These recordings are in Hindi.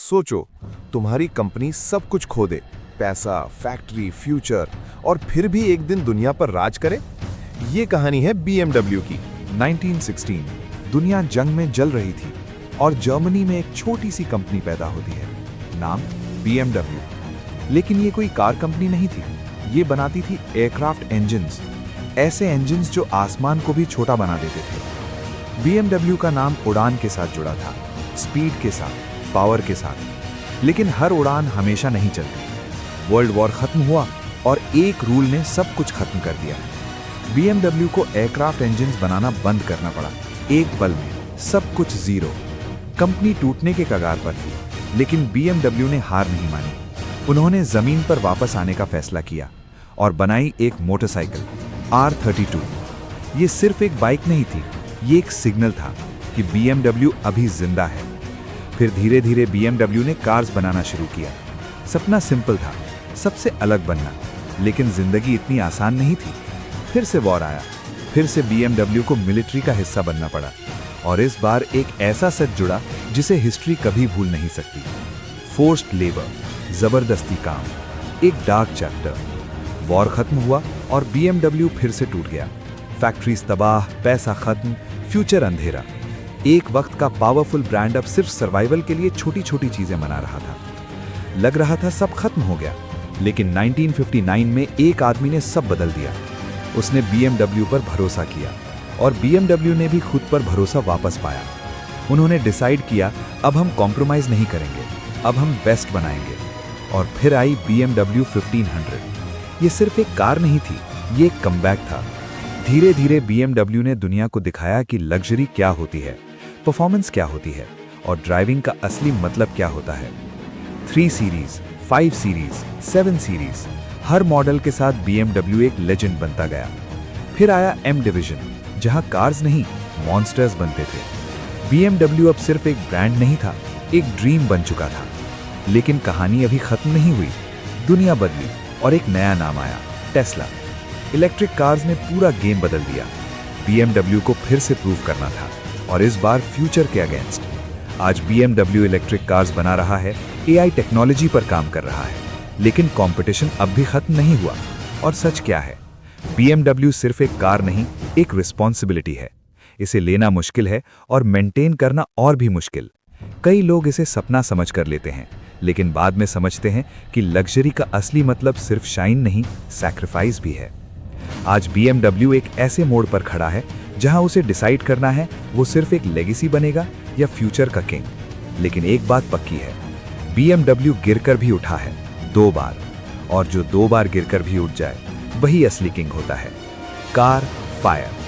सोचो, तुम्हारी कंपनी सब कुछ खो दे, पैसा, फैक्ट्री, फ्यूचर, और फिर भी एक दिन दुनिया पर राज करे। ये कहानी है BMW की। 1916 दुनिया जंग में जल रही थी और जर्मनी में एक छोटी सी कंपनी पैदा होती है, नाम BMW। लेकिन ये कोई कार कंपनी नहीं थी, ये बनाती थी एयरक्राफ्ट इंजन्स, ऐसे इंजन्स जो आसमान को भी छोटा बना देते थे। BMW का नाम उड़ान के साथ जुड़ा था, स्पीड के साथ, पावर के साथ। लेकिन हर उड़ान हमेशा नहीं चलती। वर्ल्ड वॉर खत्म हुआ और एक रूल ने सब कुछ खत्म कर दिया। BMW को एयरक्राफ्ट इंजन्स बनाना बंद करना पड़ा। एक पल में सब कुछ जीरो। कंपनी टूटने के कगार पर थी, लेकिन BMW ने हार नहीं मानी। उन्होंने जमीन पर वापस आने का फैसला किया और बनाई एक मोटरसाइकिल R32। ये सिर्फ एक बाइक नहीं थी, ये एक सिग्नल था कि BMW अभी जिंदा है। फिर धीरे धीरे BMW ने कार्स बनाना शुरू किया। सपना सिंपल था, सबसे अलग बनना, लेकिन जिंदगी इतनी आसान नहीं थी। फिर से वॉर आया, फिर से BMW को मिलिट्री का हिस्सा बनना पड़ा, और इस बार एक ऐसा सच जुड़ा जिसे हिस्ट्री कभी भूल नहीं सकती। फोर्स्ड लेबर, जबरदस्ती काम, एक डार्क चैप्टर। वॉर खत्म हुआ और BMW फिर से टूट गया। फैक्ट्रीज तबाह, पैसा खत्म, फ्यूचर अंधेरा। एक वक्त का पावरफुल ब्रांड अब सिर्फ सर्वाइवल के लिए छोटी छोटी चीजें बना रहा था। लग रहा था सब खत्म हो गया, लेकिन 1959 में एक आदमी ने सब बदल दिया। उसने BMW पर भरोसा किया और BMW ने भी खुद पर भरोसा वापस पाया। उन्होंने डिसाइड किया, अब हम कॉम्प्रोमाइज नहीं करेंगे, अब हम बेस्ट बनाएंगे। और फिर आई BMW 1500। ये सिर्फ एक कार नहीं थी, ये एक कमबैक था। धीरे धीरे BMW ने दुनिया को दिखाया कि लग्जरी क्या होती है, परफॉर्मेंस क्या होती है, और ड्राइविंग का असली मतलब क्या होता है। 3 सीरीज, 5 सीरीज, 7 सीरीज, हर मॉडल के साथ BMW एक लेजेंड बनता गया। फिर आया M डिवीजन, जहां कार्स नहीं, मॉन्स्टर्स बनते थे। BMW अब सिर्फ एक ब्रांड नहीं था, एक ड्रीम बन चुका था। लेकिन कहानी अभी खत्म नहीं हुई। दुनिया बदली और एक नया नाम आया, टेस्ला। इलेक्ट्रिक कार्स ने पूरा गेम बदल दिया। BMW को फिर से प्रूव करना था, और इस बार फ्यूचर के अगेंस्ट। आज BMW इलेक्ट्रिक कार्स बना रहा है, AI टेक्नोलॉजी पर काम कर रहा है। लेकिन कंपटीशन अब भी खत्म नहीं हुआ। और सच क्या है? BMW सिर्फ एक कार नहीं, एक रिस्पॉन्सिबिलिटी है। इसे लेना मुश्किल है और मेंटेन करना और भी मुश्किल। कई लोग इसे सपना समझ कर लेते हैं, लेकिन बाद में समझते हैं कि लग्जरी का असली मतलब सिर्फ शाइन नहीं, सैक्रिफाइस भी है। आज BMW एक ऐसे मोड़ पर खड़ा है जहां उसे डिसाइड करना है, वो सिर्फ एक लेगेसी बनेगा या फ्यूचर का किंग। लेकिन एक बात पक्की है, BMW गिरकर भी उठा है 2 बार, और जो 2 बार गिरकर भी उठ जाए, वही असली किंग होता है। Car fire.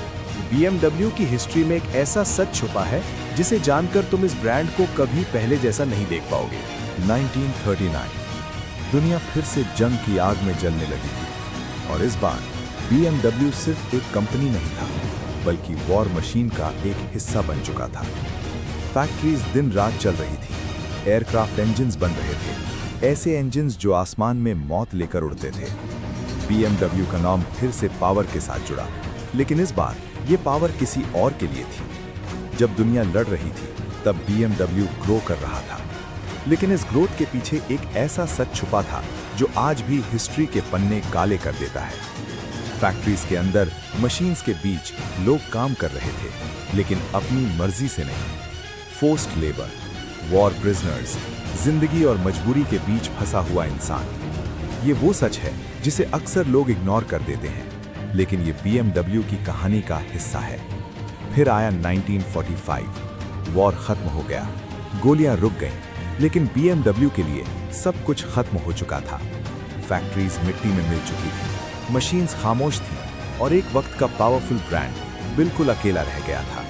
BMW की हिस्ट्री में एक ऐसा सच छुपा है जिसे जानकर तुम इस ब्रांड को कभी पहले जैसा नहीं देख पाओगे। 1939 दुनिया फिर से जंग की आग में जलने लगी थी, और इस बार BMW सिर्फ एक कंपनी नहीं था, बल्कि वॉर मशीन का एक हिस्सा बन चुका था। फैक्ट्रीज दिन रात चल रही थी, एयरक्राफ्ट इंजन्स बन रहे थे, ऐसे इंजन्स जो आसमान में मौत लेकर उड़ते थे। BMW का नाम फिर से पावर के साथ जुड़ा, लेकिन इस बार ये पावर किसी और के लिए थी। जब दुनिया लड़ रही थी, तब BMW ग्रो कर रहा था। लेकिन इस ग्रोथ के पीछे एक ऐसा सच छुपा था जो आज भी हिस्ट्री के पन्ने काले कर देता है। फैक्ट्रीज के अंदर, मशीन्स के बीच लोग काम कर रहे थे, लेकिन अपनी मर्जी से नहीं। फोर्स्ड लेबर, वॉर प्रिजनर्स, जिंदगी और मजबूरी के बीच फंसा हुआ इंसान। ये वो सच है जिसे अक्सर लोग इग्नोर कर देते हैं, लेकिन ये BMW की कहानी का हिस्सा है। फिर आया 1945। वॉर खत्म हो गया, गोलियां रुक गईं, लेकिन BMW के लिए सब कुछ खत्म हो चुका था। फैक्ट्रीज मिट्टी में मिल चुकी थी, मशीन्स खामोश थीं, और एक वक्त का पावरफुल ब्रांड बिल्कुल अकेला रह गया था।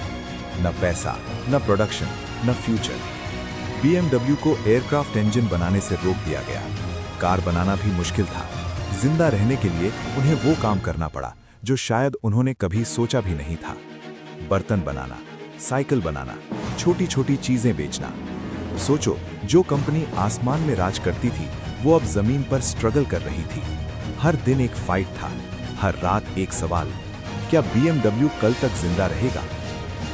न पैसा, न प्रोडक्शन, न फ्यूचर। BMW को एयरक्राफ्ट इंजन बनाने से रोक दिया गया। कार बनाना भी मुश्किल था। जिंदा रहने के लिए उन्हें वो काम करना पड़ा जो शायद उन्होंने कभी सोचा भी नहीं था। बर्तन बनाना, साइकिल बनाना, छोटी छोटी चीजें बेचना। सोचो, जो कंपनी आसमान में राज करती थी, वो अब जमीन पर स्ट्रगल कर रही थी। हर दिन एक फाइट था, हर रात एक सवाल, क्या BMW कल तक जिंदा रहेगा?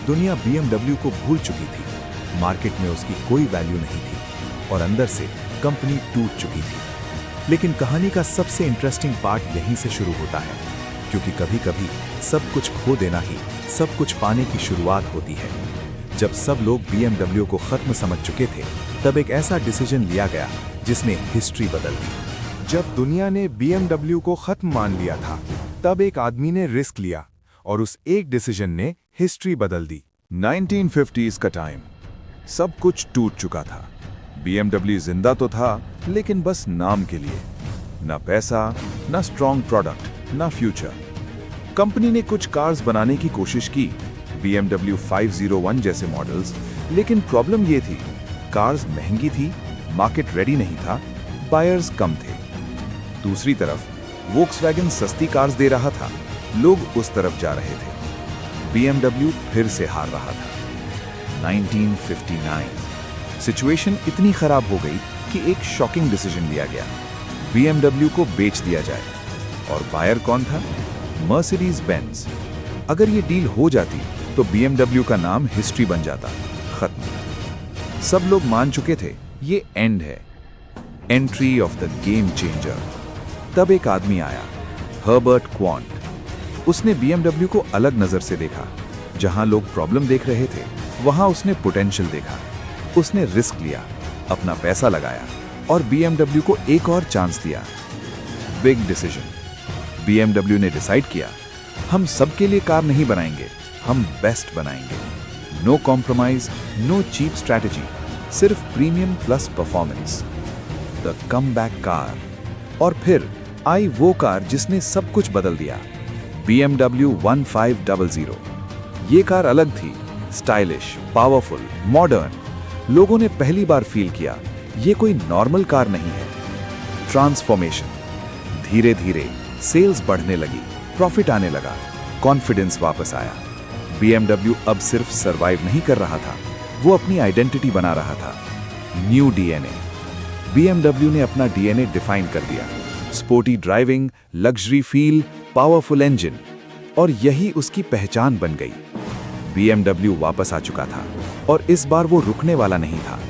दुनिया BMW को भूल चुकी थी, मार्केट में उसकी कोई वैल्यू नहीं थी। और अंदर से कंपनी टूट चुकी थी। लेकिन कहानी का सबसे इंटरेस्टिंग पार्ट यहीं से शुरू होता है, क्योंकि कभी-कभी सब कुछ खो देना ही सब कुछ पाने की शुरुआत होती है। जब सब लोग BMW को खत्म समझ चुके थे, तब एक ऐसा डिसीजन लिया गया जिसने हिस्ट्री बदल दी। जब दुनिया ने BMW को खत्म मान लिया था, तब एक आदमी ने रिस्क लिया और उस एक डिसीजन ने हिस्ट्री बदल दी। 1950s का टाइम, सब कुछ टूट चुका था। BMW जिंदा तो था, लेकिन बस नाम के लिए। ना पैसा, ना स्ट्रॉन्ग प्रोडक्ट, ना फ्यूचर। कंपनी ने कुछ कार्स बनाने की कोशिश की, BMW 501 जैसे मॉडल्स, लेकिन प्रॉब्लम ये थी, कार्स महंगी थी, मार्केट रेडी नहीं था, बायर्स कम थे। दूसरी तरफ वोक्सवैगन सस्ती कार्स दे रहा था, लोग उस तरफ जा रहे थे। BMW फिर से हार रहा था। 1959 सिचुएशन इतनी खराब हो गई कि एक शॉकिंग डिसीजन लिया गया, BMW को बेच दिया जाए। और बायर कौन था? Mercedes Benz. अगर ये डील हो जाती तो BMW का नाम हिस्ट्री बन जाता। खत्म। सब लोग मान चुके थे ये एंड है, entry of the game changer. तब एक आदमी आया, हर्बर्ट क्वांट। उसने BMW को अलग नजर से देखा। जहां लोग प्रॉब्लम देख रहे थे, वहां उसने पोटेंशियल देखा। उसने रिस्क लिया, अपना पैसा लगाया और BMW को एक और चांस दिया। Big decision. BMW ने डिसाइड किया, हम सबके लिए कार नहीं बनाएंगे, हम बेस्ट बनाएंगे। No compromise, no cheap strategy, सिर्फ premium plus performance. The comeback car. और फिर आई वो कार जिसने सब कुछ बदल दिया, BMW 1500। ये कार अलग थी, स्टाइलिश, पावरफुल, मॉडर्न। लोगों ने पहली बार फील किया ये कोई नॉर्मल कार नहीं है। ट्रांसफॉर्मेशन। धीरे धीरे सेल्स बढ़ने लगी, प्रॉफिट आने लगा, कॉन्फिडेंस वापस आया। BMW अब सिर्फ सरवाइव नहीं कर रहा था, वो अपनी आइडेंटिटी बना रहा था। New DNA। BMW ने अपना DNA डिफाइन कर दिया। Sporty driving, luxury feel, powerful engine. और यही उसकी पहचान बन गई। BMW वापस आ चुका था और इस बार वो रुकने वाला नहीं था।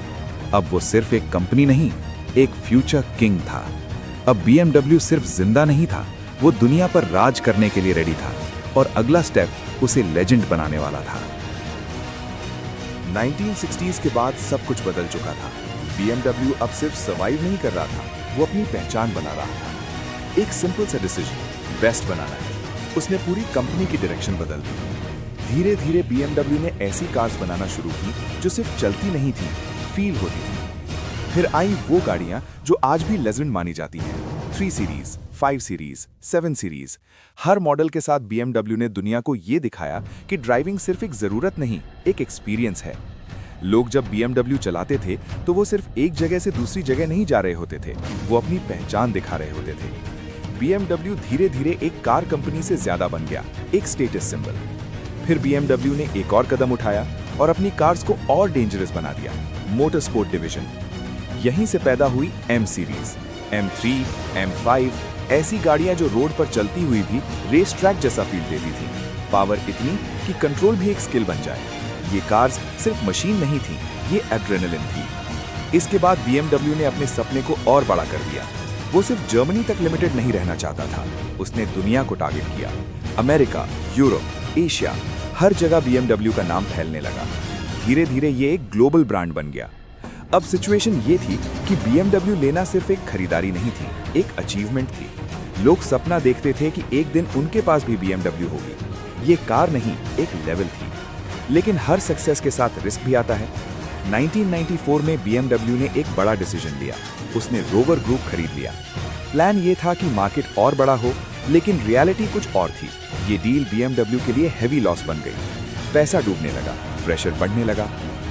अब वो सिर्फ एक कंपनी नहीं, एक फ्यूचर किंग था। अब BMW सिर्फ जिंदा नहीं था, वो दुनिया पर राज करने के लिए रेडी था और अगला स्टेप उसे लेजेंड बनाने वाला था। 1960s के बाद सब कुछ बदल चुका था। BMW अब सिर्फ सर्वाइव नहीं कर रहा था, वो अपनी पहचान बना रहा था। एक सिंपल सा डिसीजन, बेस्ट बनाना है, उसने पूरी कंपनी की डायरेक्शन बदल दी। धीरे धीरे BMW ने ऐसी कार्स बनाना शुरू की जो सिर्फ चलती नहीं थी, फील होती थी। फिर आई वो गाड़ियां जो आज भी लेजेंड मानी जाती हैं। 3 सीरीज, 5 सीरीज, 7 सीरीज। हर मॉडल के साथ BMW ने दुनिया को ये दिखाया कि ड्राइविंग सिर्फ एक जरूरत नहीं, एक एक्सपीरियंस है। लोग जब BMW चलाते थे तो वो सिर्फ एक जगह से दूसरी जगह नहीं जा रहे होते थे, वो अपनी पहचान दिखा रहे होते थे। BMW धीरे धीरे एक कार कंपनी से ज्यादा बन गया, एक स्टेटस सिंबल। फिर BMW ने एक और कदम उठाया और अपनी कार्स को और डेंजरस बना दिया, मोटर स्पोर्ट डिवीजन। यहीं से पैदा हुई M सीरीज, M3, M5, ऐसी गाड़ियां जो रोड पर चलती हुई भी रेस ट्रैक जैसा फील देती थी। पावर इतनी कि कंट्रोल भी एक स्किल बन जाए। ये कार्स सिर्फ मशीन नहीं थी, ये एड्रेनलिन थी। इसके बाद BMW ने अपने सपने को और बड़ा कर दिया। वो सिर्फ जर्मनी तक लिमिटेड नहीं रहना चाहता था, उसने दुनिया को टारगेट किया। अमेरिका, यूरोप, एशिया, हर जगह BMW का नाम फैलने लगा। धीरे धीरे ये एक ग्लोबल ब्रांड बन गया। अब सिचुएशन ये थी कि BMW लेना सिर्फ एक खरीदारी नहीं थी, एक अचीवमेंट थी। लोग सपना देखते थे कि एक दिन उनके पास भी BMW होगी। ये कार नहीं, एक लेवल थी। लेकिन हर सक्सेस के साथ रिस्क भी आता है। 1994 में BMW ने एक बड़ा डिसीजन लिया, उसने रोवर ग्रुप खरीद लिया। प्लान ये था कि मार्केट और बड़ा हो, लेकिन रियलिटी कुछ और थी। ये डील BMW के लिए हैवी लॉस बन गई। पैसा डूबने लगा, प्रेशर बढ़ने लगा।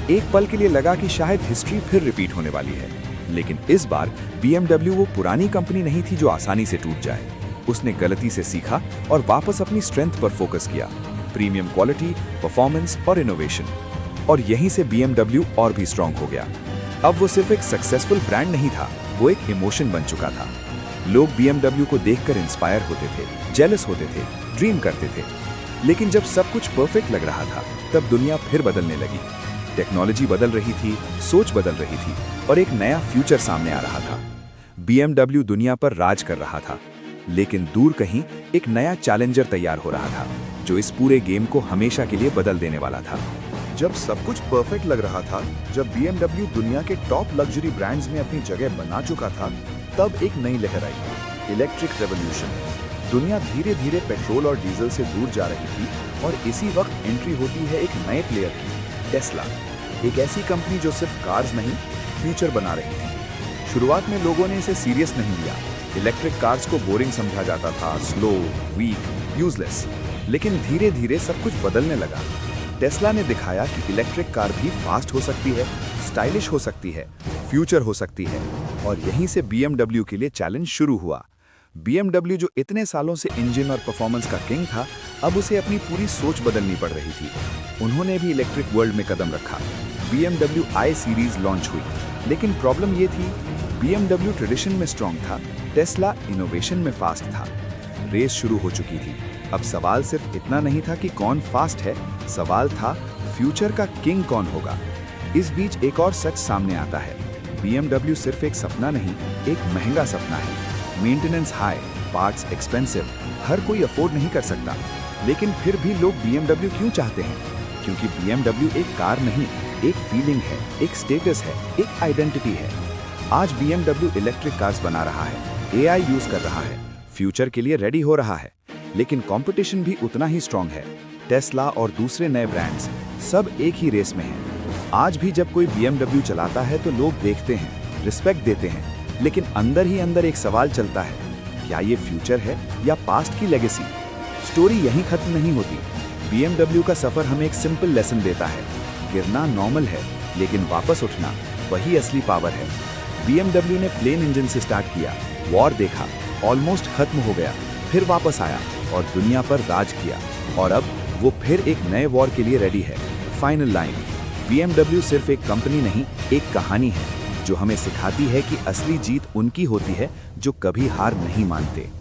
एक पल के लिए लगा कि शायद हिस्ट्री फिर रिपीट होने वाली है। लेकिन इस बार BMW वो पुरानी कंपनी नहीं थी जो आसानी से टूट जाए। उसने गलती से सीखा और वापस अपनी स्ट्रेंथ पर फोकस किया, प्रीमियम क्वालिटी, परफॉर्मेंस और इनोवेशन। और यहीं से BMW और भी स्ट्रांग हो गया। अब वो सिर्फ एक सक्सेसफुल ब्रांड नहीं था, वो एक इमोशन बन चुका था। लोग BMW को देखकर इंस्पायर होते थे, जेलस होते थे, ड्रीम करते थे। लेकिन जब सब कुछ परफेक्ट लग रहा था, तब दुनिया फिर बदलने लगी। टेक्नोलॉजी बदल रही थी, सोच बदल रही थी और एक नया फ्यूचर सामने आ रहा था। BMW दुनिया पर राज कर रहा था, लेकिन दूर कहीं एक नया चैलेंजर तैयार हो रहा था जो इस पूरे गेम को हमेशा के लिए बदल देने वाला था। जब सब कुछ परफेक्ट लग रहा था, जब BMW दुनिया के टॉप लग्जरी ब्रांड्स में अपनी जगह बना चुका था, तब एक नई लहर आई, इलेक्ट्रिक रेवोल्यूशन। दुनिया धीरे धीरे पेट्रोल और डीजल से दूर जा रही थी और इसी वक्त एंट्री होती है एक नए प्लेयर की, टेस्ला। एक ऐसी कंपनी जो सिर्फ कार्स नहीं, फ्यूचर बना रही थी। शुरुआत में लोगों ने इसे सीरियस नहीं लिया। इलेक्ट्रिक कार्स को बोरिंग समझा जाता था, स्लो, वीक, यूजलेस। लेकिन धीरे धीरे सब कुछ बदलने लगा। टेस्ला ने दिखाया कि इलेक्ट्रिक कार भी फास्ट हो सकती है, स्टाइलिश हो सकती है, फ्यूचर हो सकती है। और यहीं से BMW के लिए चैलेंज शुरू हुआ। BMW जो इतने सालों से इंजन और परफॉर्मेंस का किंग था, अब उसे अपनी पूरी सोच बदलनी पड़ रही थी। उन्होंने भी इलेक्ट्रिक वर्ल्ड में कदम रखा। BMW i सीरीज लॉन्च हुई, लेकिन प्रॉब्लम ये थी, BMW ट्रेडिशन में स्ट्रॉन्ग था, टेस्ला इनोवेशन में फास्ट था। रेस शुरू हो चुकी थी। अब सवाल सिर्फ इतना नहीं था कि कौन फास्ट है, सवाल था फ्यूचर का किंग कौन होगा। इस बीच एक और सच सामने आता है, BMW सिर्फ एक सपना नहीं, एक महंगा सपना है। मेंटेनेंस हाई, पार्ट्स एक्सपेंसिव, हर कोई अफोर्ड नहीं कर सकता। लेकिन फिर भी लोग BMW क्यों चाहते हैं? क्योंकि BMW एक कार नहीं, एक फीलिंग है, एक स्टेटस है, एक आइडेंटिटी है। आज BMW इलेक्ट्रिक कार्स बना रहा है, AI यूज कर रहा है, फ्यूचर के लिए रेडी हो रहा है। लेकिन कंपटीशन भी उतना ही स्ट्रांग है। टेस्ला और दूसरे नए ब्रांड्स सब एक ही रेस में हैं। आज भी जब कोई BMW चलाता है तो लोग देखते हैं, रिस्पेक्ट देते हैं, लेकिन अंदर ही अंदर एक सवाल चलता है, क्या ये फ्यूचर है या पास्ट की लेगेसी? स्टोरी यहीं खत्म नहीं होती। BMW का सफर हमें एक सिंपल लेसन देता है, गिरना नॉर्मल है, लेकिन वापस उठना वही असली पावर है। BMW ने प्लेन इंजन से स्टार्ट किया, वॉर देखा, ऑलमोस्ट खत्म हो गया, फिर वापस आया और दुनिया पर राज किया। और अब वो फिर एक नए वॉर के लिए रेडी है। फाइनल लाइन, BMW सिर्फ एक कंपनी नहीं, एक कहानी है जो हमें सिखाती है कि असली जीत उनकी होती है जो कभी हार नहीं मानते।